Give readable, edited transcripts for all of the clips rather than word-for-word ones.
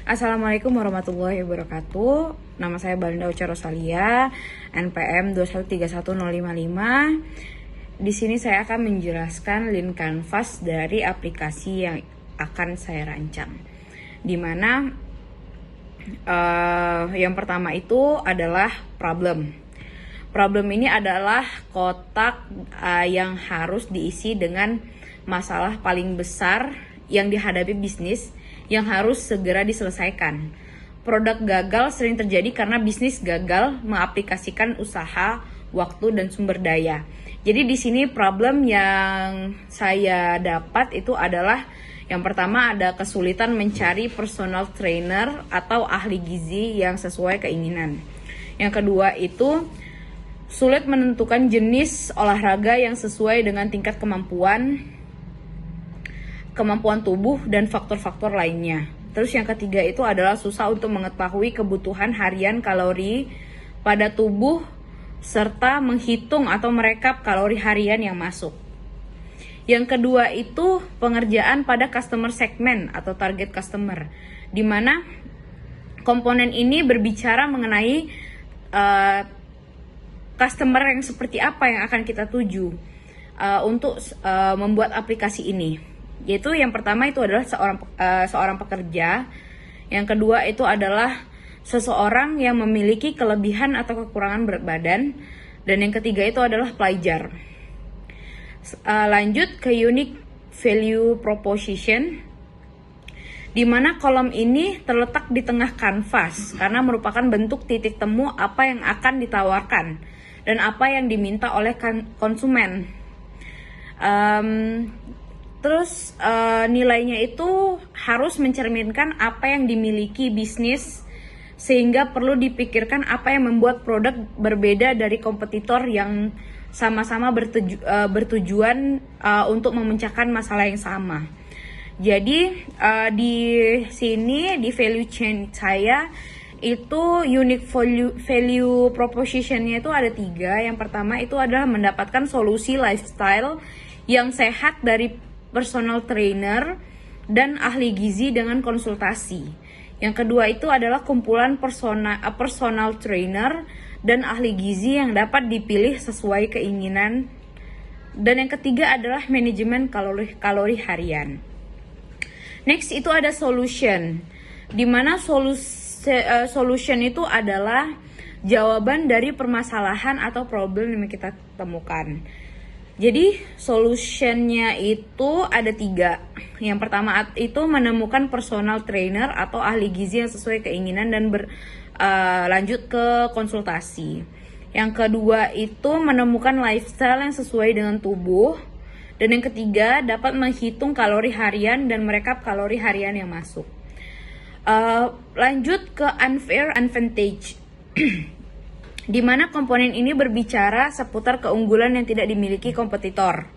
Assalamualaikum warahmatullahi wabarakatuh. Nama saya Balinda Uca Rosalia, NPM 2131055. Di sini saya akan menjelaskan link kanvas dari aplikasi yang akan saya rancang. Dimana yang pertama itu adalah problem. Problem ini adalah kotak yang harus diisi dengan masalah paling besar yang dihadapi bisnis yang harus segera diselesaikan. Produk gagal sering terjadi karena bisnis gagal mengaplikasikan usaha, waktu, dan sumber daya. Jadi di sini problem yang saya dapat itu adalah yang pertama ada kesulitan mencari personal trainer atau ahli gizi yang sesuai keinginan. Yang kedua itu sulit menentukan jenis olahraga yang sesuai dengan tingkat kemampuan tubuh dan faktor-faktor lainnya. Terus yang ketiga itu adalah susah untuk mengetahui kebutuhan harian kalori pada tubuh serta menghitung atau merekap kalori harian yang masuk. Yang kedua itu pengerjaan pada customer segment atau target customer, di mana komponen ini berbicara mengenai customer yang seperti apa yang akan kita tuju untuk membuat aplikasi ini. Yaitu yang pertama itu adalah seorang pekerja, yang kedua itu adalah seseorang yang memiliki kelebihan atau kekurangan berat badan, dan yang ketiga itu adalah pelajar. Lanjut ke unique value proposition, di mana kolom ini terletak di tengah kanvas karena merupakan bentuk titik temu apa yang akan ditawarkan dan apa yang diminta oleh konsumen. Terus nilainya itu harus mencerminkan apa yang dimiliki bisnis, sehingga perlu dipikirkan apa yang membuat produk berbeda dari kompetitor yang sama-sama bertujuan untuk memecahkan masalah yang sama. Jadi di sini di value chain saya itu unique value proposition-nya itu ada 3. Yang pertama itu adalah mendapatkan solusi lifestyle yang sehat dari personal trainer dan ahli gizi dengan konsultasi. Yang kedua itu adalah kumpulan personal trainer dan ahli gizi yang dapat dipilih sesuai keinginan. Dan yang ketiga adalah manajemen kalori harian. Next itu ada solution, di mana solution itu adalah jawaban dari permasalahan atau problem yang kita temukan. Jadi solutionnya itu ada 3. Yang pertama itu menemukan personal trainer atau ahli gizi yang sesuai keinginan dan lanjut ke konsultasi. Yang kedua itu menemukan lifestyle yang sesuai dengan tubuh. Dan yang ketiga dapat menghitung kalori harian dan merekap kalori harian yang masuk. Lanjut ke unfair advantage. Di mana komponen ini berbicara seputar keunggulan yang tidak dimiliki kompetitor.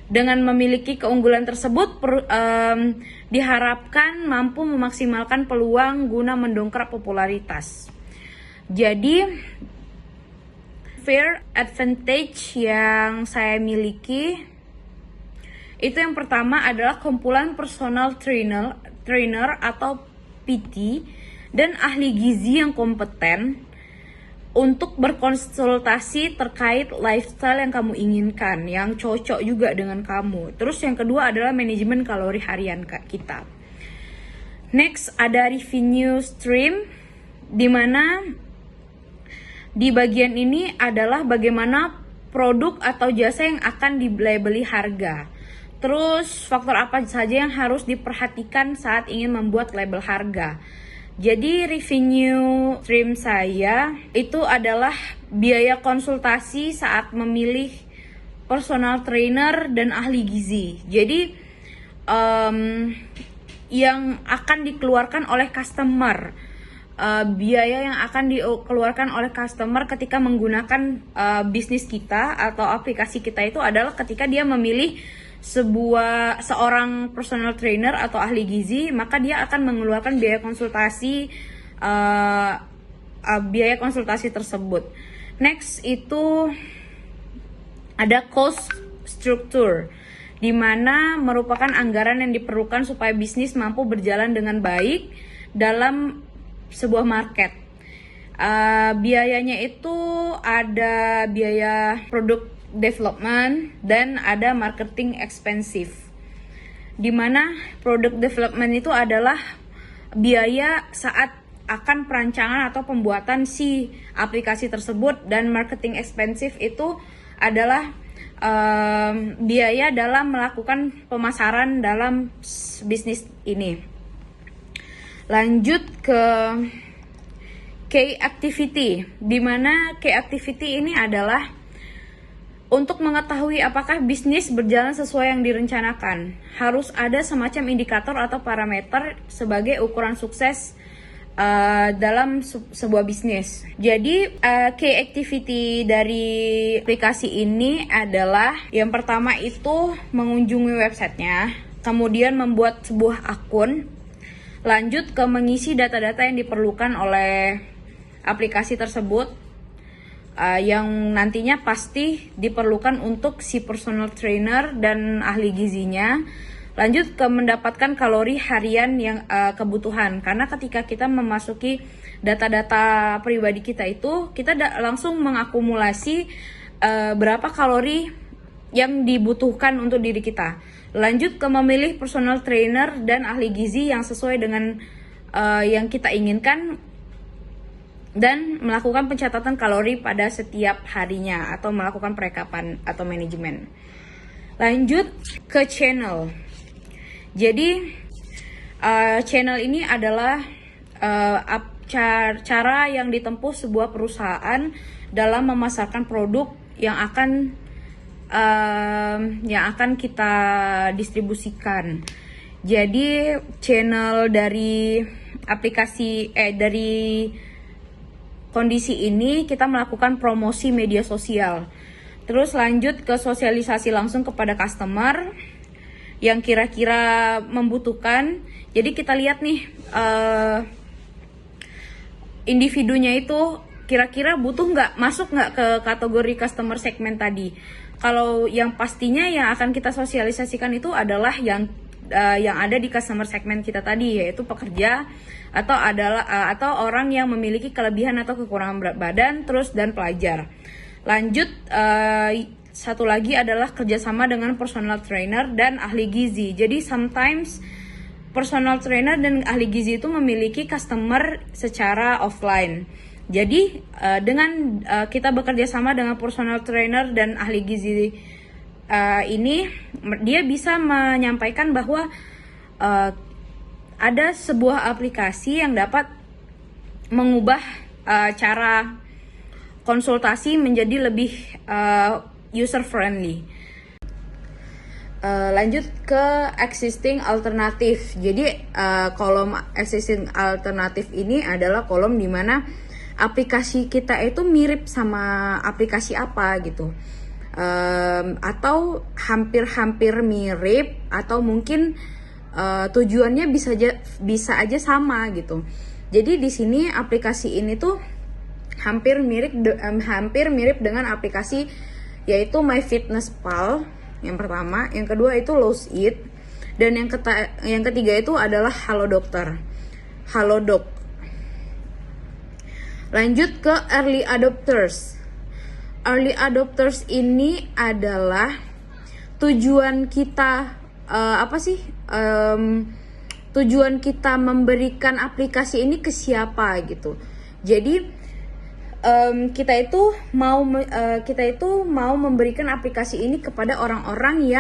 Dengan memiliki keunggulan tersebut diharapkan mampu memaksimalkan peluang guna mendongkrak popularitas. Jadi fair advantage yang saya miliki itu yang pertama adalah kumpulan personal trainer atau PT dan ahli gizi yang kompeten untuk berkonsultasi terkait lifestyle yang kamu inginkan, yang cocok juga dengan kamu. Terus yang kedua adalah manajemen kalori harian kita. Next ada revenue stream, di mana di bagian ini adalah bagaimana produk atau jasa yang akan dilabeli harga. Terus faktor apa saja yang harus diperhatikan saat ingin membuat label harga. Jadi revenue stream saya itu adalah biaya konsultasi saat memilih personal trainer dan ahli gizi. Jadi yang akan dikeluarkan oleh customer, biaya yang akan dikeluarkan oleh customer ketika menggunakan bisnis kita atau aplikasi kita itu adalah ketika dia memilih seorang personal trainer atau ahli gizi, maka dia akan mengeluarkan biaya konsultasi tersebut. Next itu ada cost structure, di mana merupakan anggaran yang diperlukan supaya bisnis mampu berjalan dengan baik dalam sebuah market. Biayanya itu ada biaya product development dan ada marketing expensive. Dimana product development itu adalah biaya saat akan perancangan atau pembuatan si aplikasi tersebut, dan marketing expensive itu adalah biaya dalam melakukan pemasaran dalam bisnis ini. Lanjut ke key activity, di mana key activity ini adalah untuk mengetahui apakah bisnis berjalan sesuai yang direncanakan. Harus ada semacam indikator atau parameter sebagai ukuran sukses dalam sebuah bisnis. Jadi key activity dari aplikasi ini adalah yang pertama itu mengunjungi websitenya, kemudian membuat sebuah akun, lanjut ke mengisi data-data yang diperlukan oleh aplikasi tersebut, yang nantinya pasti diperlukan untuk si personal trainer dan ahli gizinya. Lanjut ke mendapatkan kalori harian yang kebutuhan, karena ketika kita memasuki data-data pribadi kita itu, kita langsung mengakumulasi berapa kalori yang dibutuhkan untuk diri kita. Lanjut ke memilih personal trainer dan ahli gizi yang sesuai dengan yang kita inginkan, dan melakukan pencatatan kalori pada setiap harinya atau melakukan perekapan atau manajemen. Lanjut ke channel. Jadi channel ini adalah cara yang ditempuh sebuah perusahaan dalam memasarkan produk yang akan kita distribusikan. Jadi channel dari aplikasi dari kondisi ini kita melakukan promosi media sosial. Terus lanjut ke sosialisasi langsung kepada customer yang kira-kira membutuhkan. Jadi kita lihat nih individunya itu kira-kira butuh nggak, masuk nggak ke kategori customer segment tadi. Kalau yang pastinya yang akan kita sosialisasikan itu adalah yang ada di customer segment kita tadi, yaitu pekerja atau orang yang memiliki kelebihan atau kekurangan berat badan, terus dan pelajar. Lanjut satu lagi adalah kerjasama dengan personal trainer dan ahli gizi. Jadi sometimes personal trainer dan ahli gizi itu memiliki customer secara offline. Jadi dengan kita bekerja sama dengan personal trainer dan ahli gizi ini, dia bisa menyampaikan bahwa ada sebuah aplikasi yang dapat mengubah cara konsultasi menjadi lebih user friendly. Lanjut ke existing alternatif. Jadi kolom existing alternatif ini adalah kolom di mana aplikasi kita itu mirip sama aplikasi apa gitu, atau hampir-hampir mirip, atau mungkin tujuannya bisa aja sama gitu. Jadi di sini aplikasi ini tuh hampir mirip dengan aplikasi yaitu MyFitnessPal yang pertama, yang kedua itu Lose It, dan yang ketiga itu adalah Halodoc. Lanjut ke early adopters. Early adopters ini adalah tujuan kita tujuan kita memberikan aplikasi ini ke siapa gitu. Jadi kita itu mau memberikan aplikasi ini kepada orang-orang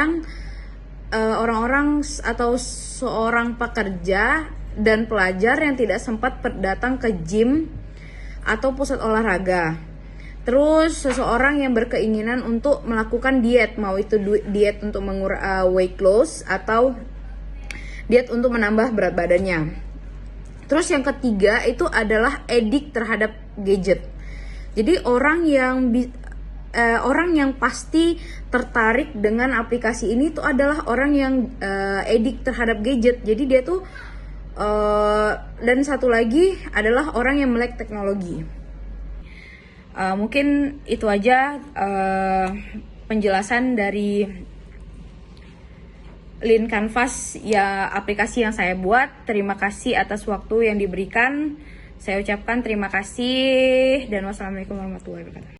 atau seorang pekerja dan pelajar yang tidak sempat datang ke gym atau pusat olahraga. Terus seseorang yang berkeinginan untuk melakukan diet, mau itu diet untuk mengurangi weight loss atau diet untuk menambah berat badannya. Terus yang ketiga itu adalah addict terhadap gadget. Jadi orang yang pasti tertarik dengan aplikasi ini itu adalah orang yang addict terhadap gadget. Jadi dia tuh dan satu lagi adalah orang yang melek teknologi. Mungkin itu aja penjelasan dari Lean Canvas ya aplikasi yang saya buat. Terima kasih atas waktu yang diberikan. Saya ucapkan terima kasih dan wassalamualaikum warahmatullahi wabarakatuh.